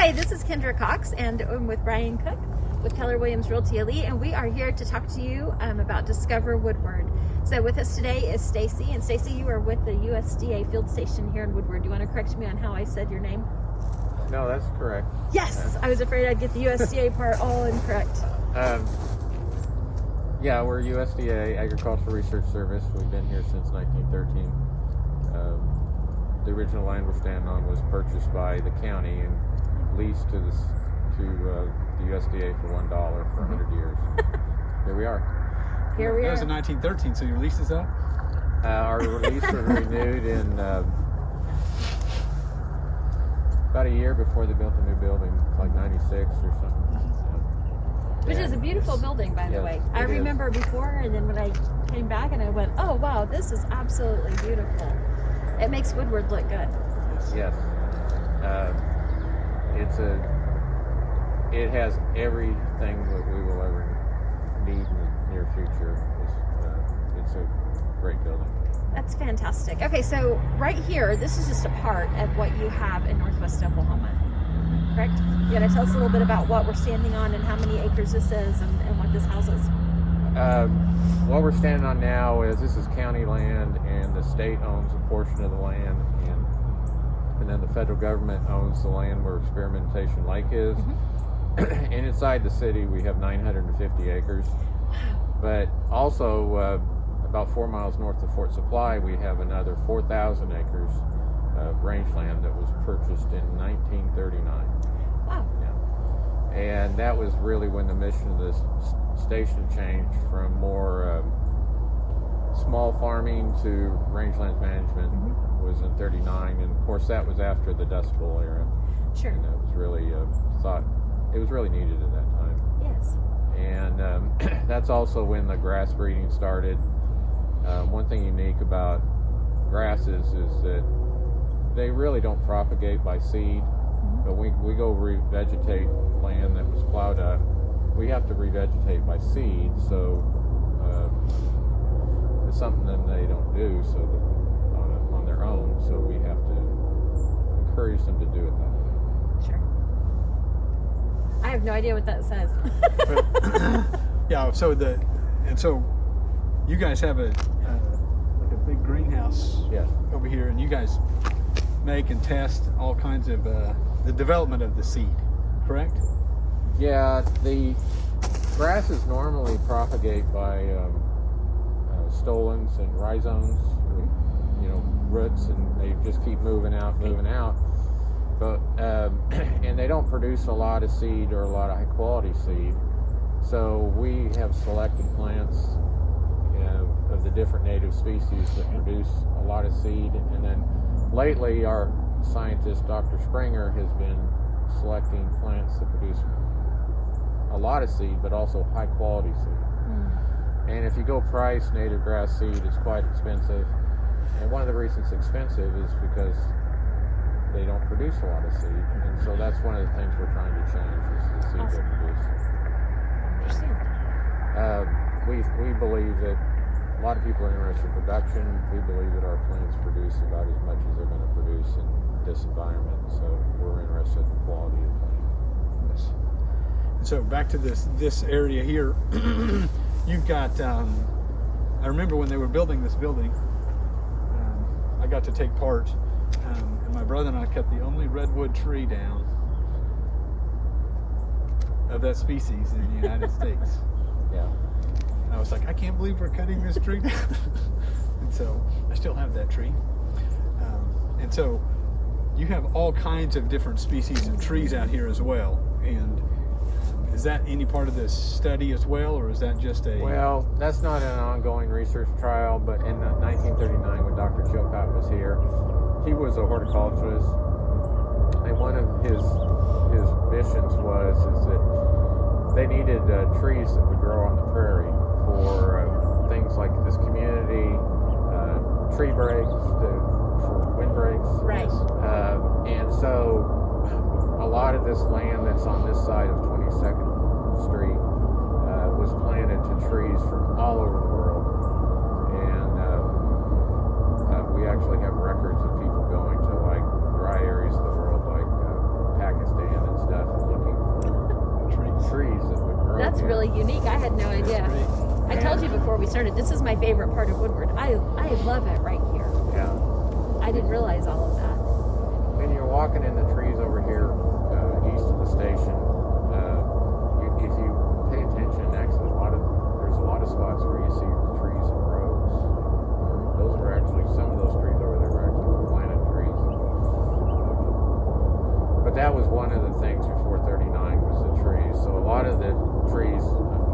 Hi, this is Kendra Cox, and I'm with Brian Cook with Keller Williams Realty Elite, and we are here to talk to you about Discover Woodward. So with us today is Stacy, and Stacy, you are with the USDA field station here in Woodward. Do you want to correct me on how I said your name? No, that's correct. Yes, I was afraid I'd get the USDA part all incorrect. Yeah, we're USDA Agricultural Research Service. We've been here since 1913. The original land we're standing on was purchased by the county and leased to the USDA for $1 for 100 years. Here we are. Here we That are. was in 1913, so your lease is up? Our lease was renewed in about a year before they built the new building, like 96 or something. Which is a beautiful building, by the way. I remember before, and then when I came back and I went, oh wow, this is absolutely beautiful. It makes Woodward look good. Yes. It has everything that we will ever need in the near future. It's a great building. That's fantastic. Okay, so right here, this is just a part of what you have in Northwest Oklahoma, correct? You gotta tell us a little bit about what we're standing on and how many acres this is and what this houses. What we're standing on now is this is county land, and the state owns a portion of the land, and then the federal government owns the land where Experimentation Lake is. And inside the city we have 950 acres. But also about 4 miles north of Fort Supply we have another 4,000 acres of rangeland that was purchased in 1939. Wow. Yeah. And that was really when the mission of this station changed from more small farming to rangeland management. Was in 39, and of course that was after the Dust Bowl era. Sure. And it was really it was really needed at that time. Yes. And that's also when the grass breeding started. One thing unique about grasses is that they really don't propagate by seed. But we go revegetate land that was plowed up. We have to revegetate by seed, so it's something that they don't do on their own. So we have to encourage them to do it that way. Sure. I have no idea what that says. Yeah, so you guys have like a big greenhouse over here, and you guys make and test all kinds of the development of the seed, correct? Yeah, the grasses normally propagate by stolons and rhizomes, roots, and they just keep moving out. But and they don't produce a lot of seed or a lot of high quality seed. So we have selected plants of the different native species that produce a lot of seed, and then lately our scientist Dr. Springer has been selecting plants that produce a lot of seed but also high quality seed. And if you go price native grass seed, it's quite expensive, and one of the reasons it's expensive is because they don't produce a lot of seed, and so that's one of the things we're trying to change is the seed they produce. We believe that a lot of people are interested in production. We believe that our plants produce about as much as they're going to produce in this environment, so we're interested in the quality of plants. Yes. So back to this area here, you've got, I remember when they were building this building, I got to take part, and my brother and I cut the only redwood tree down of that species in the United States. Yeah. I was like, I can't believe we're cutting this tree down. And so I still have that tree. And so you have all kinds of different species of trees out here as well. And is that any part of this study as well, or is that just a... Well, that's not an ongoing research trial, but in 1939 when Dr. Chilcott was here, he was a horticulturist, and one of his missions is that they needed trees that would grow on the prairie for things like this community, tree breaks, for wind breaks. Right. And so a lot of this land that's on this side of 22nd Street was planted to trees from all over the world. And we actually have records of people going to like dry areas of the world like Pakistan and unique. I had no idea. I told you before we started, this is my favorite part of Woodward. I love it right here. Yeah. I didn't realize all of that. And you're walking in the trees over here east of the station. If you pay attention, actually, there's a lot of spots where you see trees in rows. Those are actually, some of those trees over there are actually planted trees. But that was one of the things before 39 was the trees. So a lot of the trees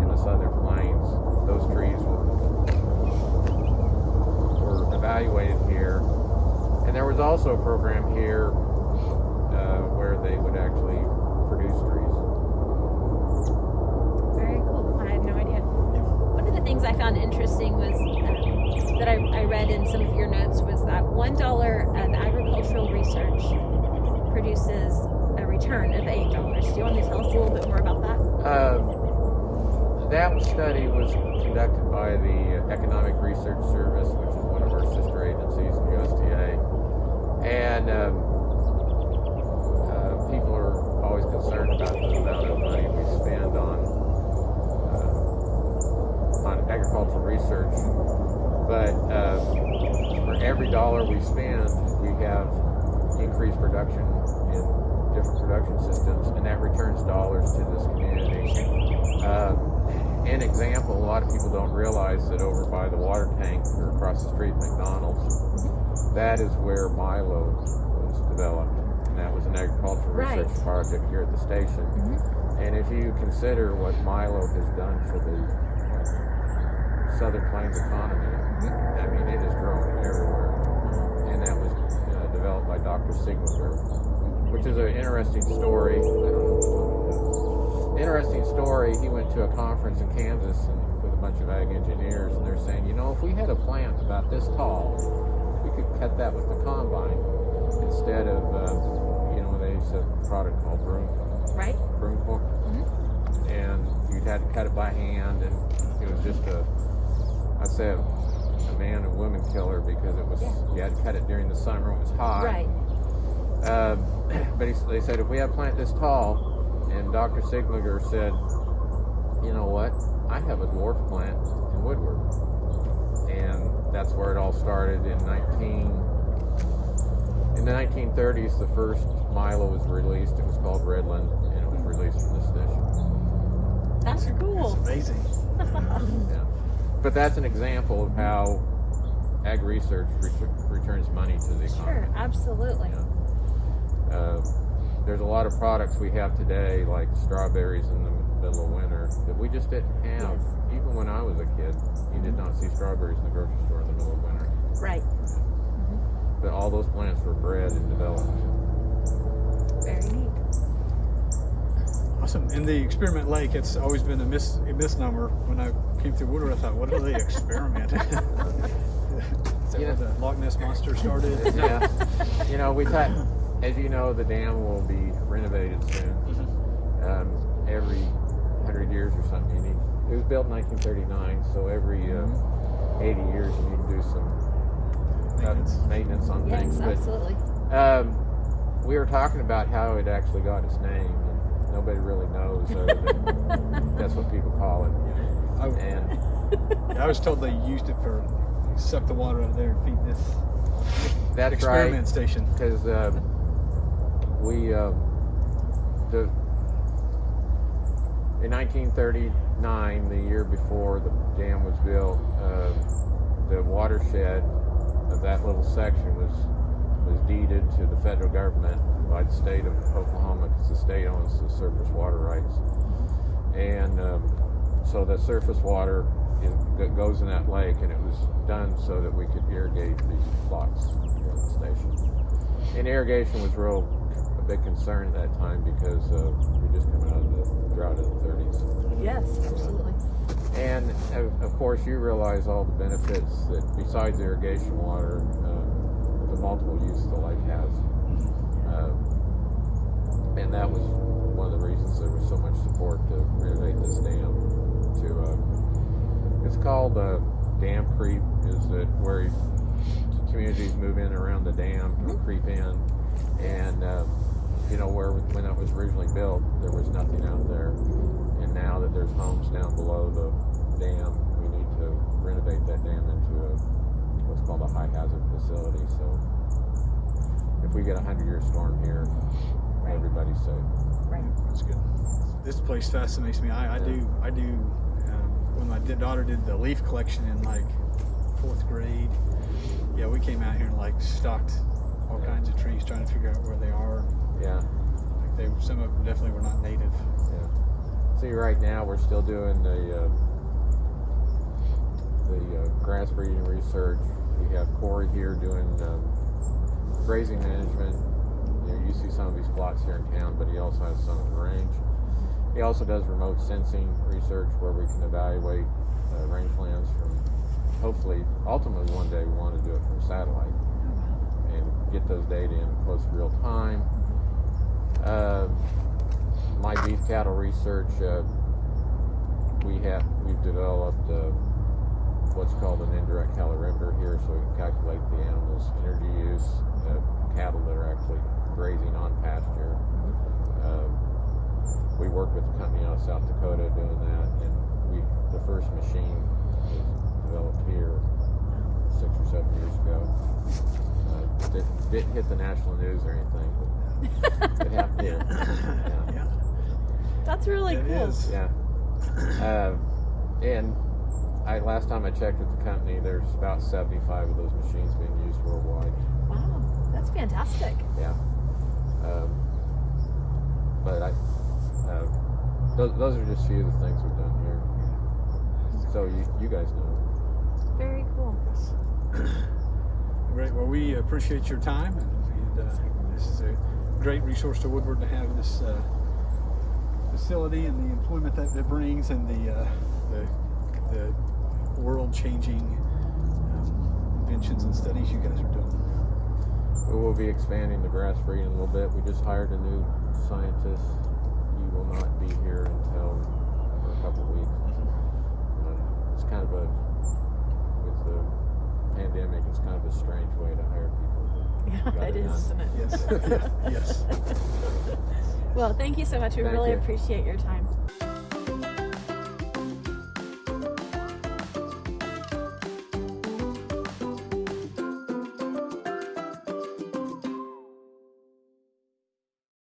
in the southern plains, those trees were evaluated here. And there was also a program here where they would actually produce trees. Very cool. I had no idea. One of the things I found interesting was that I read in some of your notes was that $1 of agricultural research produces a return of $8. Do you want to tell us a little bit more about that? That study was conducted by the Economic Research Service, which is one of our sister agencies in USDA. And people are always concerned about the amount of money we spend on agricultural research. But for every dollar we spend, we have increased production in different production systems, and that returns dollars to this community. An example, a lot of people don't realize that over by the water tank or across the street McDonald's, that is where Milo was developed, and that was an agricultural research project here at the station. And if you consider what Milo has done for the Southern Plains economy, I mean, it is growing everywhere. And that was developed by Dr. Sigmager, which is an interesting story. Interesting story. He went to a conference in Kansas with a bunch of ag engineers, and they're saying, you know, if we had a plant about this tall, we could cut that with the combine instead of, they use a product called broom fork. And you'd had to cut it by hand, and it was just a man and woman killer because it was, you had to cut it during the summer, it was hot. Right. But they said, if we had a plant this tall, and Dr. Sigmager said, you know what, I have a dwarf plant in Woodward. And that's where it all started in the 1930s. The first Milo was released. It was called Redland, and it was released from the station. That's cool. It's amazing. Yeah. But that's an example of how ag research returns money to the economy. Sure, absolutely. Yeah. There's a lot of products we have today, like strawberries in the middle of winter, that we just didn't have. Even when I was a kid, you did not see strawberries in the grocery store in the middle of winter. Right. But all those plants were bred and developed. Very neat. Awesome. In the experiment lake, it's always been a misnomer. When I came through Woodward, I thought, what are they experimenting? Is that where the Loch Ness Monster started? Yeah. As you know, the dam will be renovated soon. Every 100 years or something. It was built in 1939, so every 80 years you need to do some maintenance on things. Yes, absolutely. But we were talking about how it actually got its name, and nobody really knows. That's what people call it. I was told they used it for suck the water out of there and feed this That's experiment station. Because in 1939, the year before the dam was built, the watershed of that little section was deeded to the federal government by the state of Oklahoma, because the state owns the surface water rights. And so the surface water goes in that lake, and it was done so that we could irrigate these plots here at the station. And irrigation was a big concern at that time because we're just coming out of the drought of the 30s. Yes, absolutely. And of course, you realize all the benefits that besides irrigation water, the multiple uses the lake has. And that was one of the reasons there was so much support to renovate this dam. It's called dam creep, is that where communities move in around the dam, creep in, and when it was originally built, there was nothing out there, and now that there's homes down below the dam, we need to renovate that dam into what's called a high hazard facility. So if we get a 100-year storm here, everybody's safe. Right. That's good. This place fascinates me. I do. When my daughter did the leaf collection in like 4th grade, yeah, we came out here and like stocked all kinds of trees, trying to figure out where they are. Yeah. Like some of them definitely were not native. Yeah. See, right now we're still doing the grass breeding research. We have Corey here doing grazing management. You know, you see some of these plots here in town, but he also has some at the range. He also does remote sensing research where we can evaluate rangelands from, hopefully, ultimately one day we want to do it from satellite and get those data in close to real time. My beef cattle research, we've developed what's called an indirect calorimeter here, so we can calculate the animal's energy use, cattle that are actually grazing on pasture. We work with a company out of South Dakota doing that, and the first machine was developed here 6 or 7 years ago. It didn't hit the national news or anything, but it happened here. Yeah. That's really It cool. is. Yeah. And last time I checked with the company, there's about 75 of those machines being used worldwide. Wow, that's fantastic. Yeah. But those are just a few of the things we've done here. So you guys know. Very cool. Great. Well, we appreciate your time, and this is a great resource to Woodward to have this facility and the employment that it brings, and the world-changing inventions and studies you guys are doing. We will be expanding the grass breeding a little bit. We just hired a new scientist. He will not be here until for a couple of weeks. It's kind of with the pandemic, it's kind of a strange way to hire people. Yeah, it is, isn't it? Yes. Yes. Well, thank you so much. We Thank really you. appreciate your time.